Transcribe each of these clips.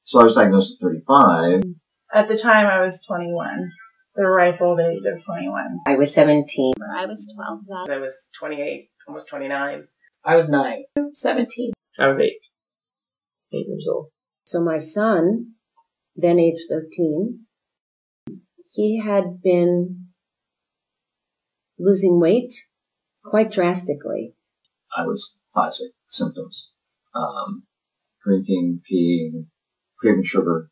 So I was diagnosed at 35. At the time, I was 21. The ripe old age of 21. I was 17. I was 12 then. I was 28, almost 29. I was 9. 17. I was 8. 8 years old. So my son, then age 13, he had been losing weight quite drastically. I was classic symptoms. Drinking, peeing, craving sugar,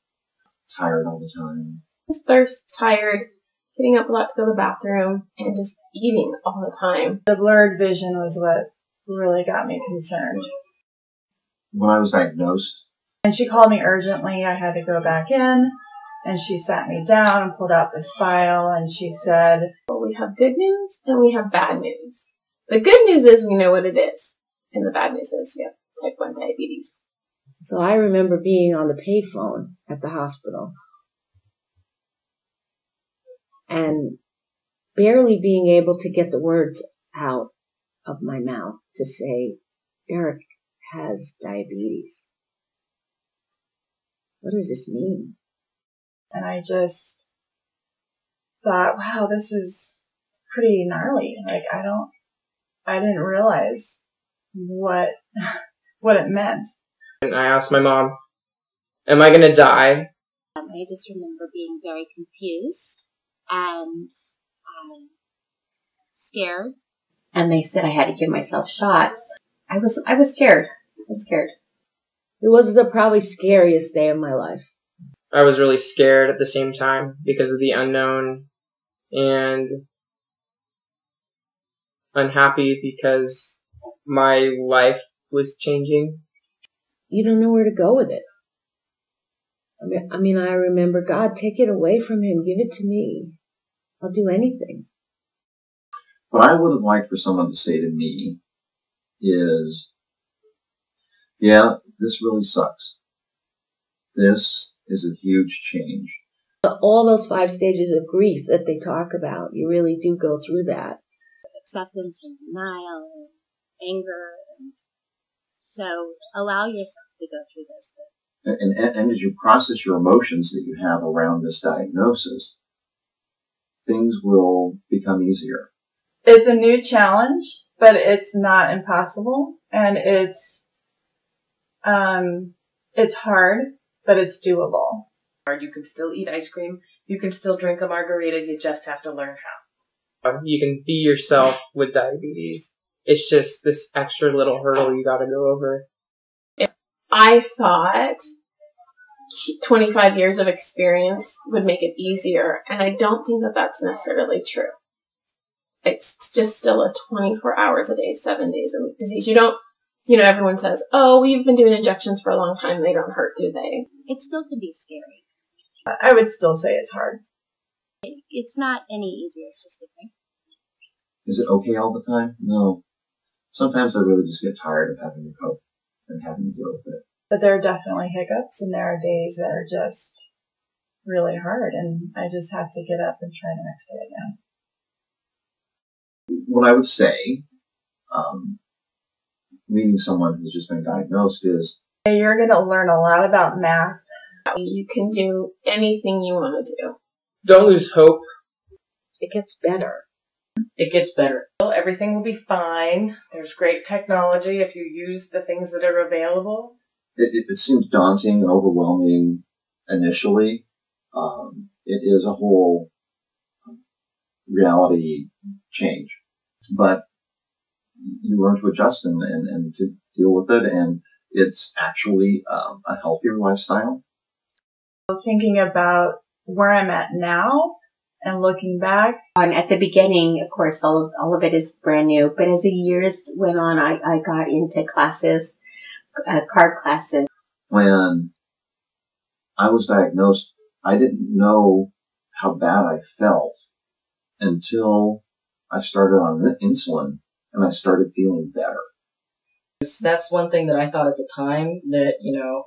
tired all the time. Just thirst, tired, getting up a lot to go to the bathroom, and just eating all the time. The blurred vision was what really got me concerned. When I was diagnosed, And she called me urgently. I had to go back in, and she sat me down and pulled out this file, and she said, Well, we have good news and we have bad news. The good news is we know what it is, and the bad news is we have type 1 diabetes. So I remember being on the payphone at the hospital and barely being able to get the words out of my mouth to say, Derek has diabetes. What does this mean? and I just thought, wow, this is pretty gnarly. Like, I didn't realize what it meant. And I asked my mom, am I going to die? I just remember being very confused and scared. And they said I had to give myself shots. I was scared. I was scared. It was the probably scariest day of my life. I was really scared at the same time because of the unknown, and unhappy because my life was changing. You don't know where to go with it. I mean, I remember, God, take it away from him. Give it to me. I'll do anything. what I would have liked for someone to say to me is, yeah, this really sucks. This is a huge change. All those 5 stages of grief that they talk about, you really do go through that. Acceptance and denial and anger. And so allow yourself to go through this. And as you process your emotions that you have around this diagnosis, things will become easier. It's a new challenge, but it's not impossible, and it's hard, but it's doable. You can still eat ice cream. You can still drink a margarita. You just have to learn how. You can be yourself with diabetes. It's just this extra little hurdle you got to go over. I thought 25 years of experience would make it easier, and I don't think that that's necessarily true. It's just still a 24 hours a day, 7 days a week disease. You don't, everyone says, oh, we've been doing injections for a long time. They don't hurt, do they? It still can be scary. I would still say it's hard. It's not any easier. It's just different. Is it okay all the time? No. Sometimes I really just get tired of having to cope and having to deal with it. But there are definitely hiccups, and there are days that are just really hard, and I just have to get up and try the next day again. What I would say, meeting someone who's just been diagnosed is, You're going to learn a lot about math. You can do anything you want to do. Don't lose hope. It gets better. It gets better. Well, everything will be fine. There's great technology if you use the things that are available. it seems daunting and overwhelming initially. It is a whole reality change, but you learn to adjust and to deal with it, and it's actually a healthier lifestyle. Thinking about where I'm at now and looking back. And at the beginning, of course, all of it is brand new. But as the years went on, I got into classes, card classes. When I was diagnosed, I didn't know how bad I felt until I started on insulin and I started feeling better. That's one thing that I thought at the time that,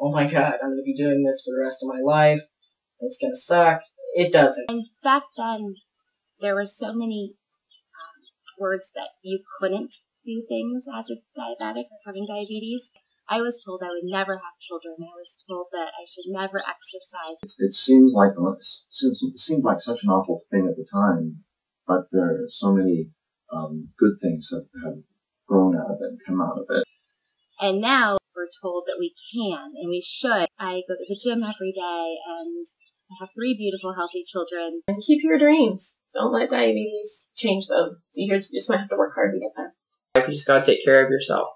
oh my God, I'm going to be doing this for the rest of my life. It's going to suck. It doesn't. And back then, there were so many words that you couldn't do things as a diabetic or having diabetes. I was told I would never have children. I was told that I should never exercise. It seemed like such an awful thing at the time, but there are so many good things that have grown out of it and come out of it. And now we're told that we can and we should. I go to the gym every day and I have 3 beautiful, healthy children. And keep your dreams. Don't let diabetes change them. You just might have to work hard to get there. You just gotta take care of yourself.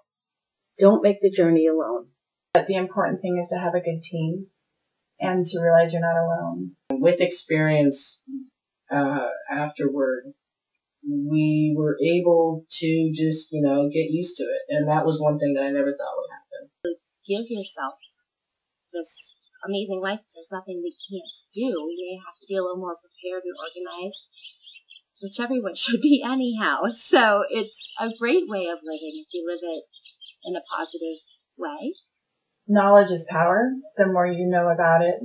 Don't make the journey alone. But the important thing is to have a good team and to realize you're not alone. With experience afterward, we were able to just, get used to it. And that was one thing that I never thought would happen. Give yourself this amazing life. There's nothing we can't do. We may have to be a little more prepared and organized, which everyone should be anyhow. So it's a great way of living if you live it in a positive way. Knowledge is power. The more you know about it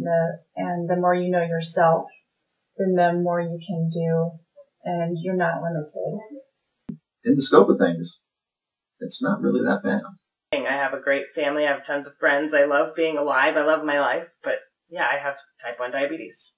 and the more you know yourself, then the more you can do, and you're not limited. In the scope of things, it's not really that bad. I have a great family. I have tons of friends. I love being alive. I love my life. But yeah, I have type 1 diabetes.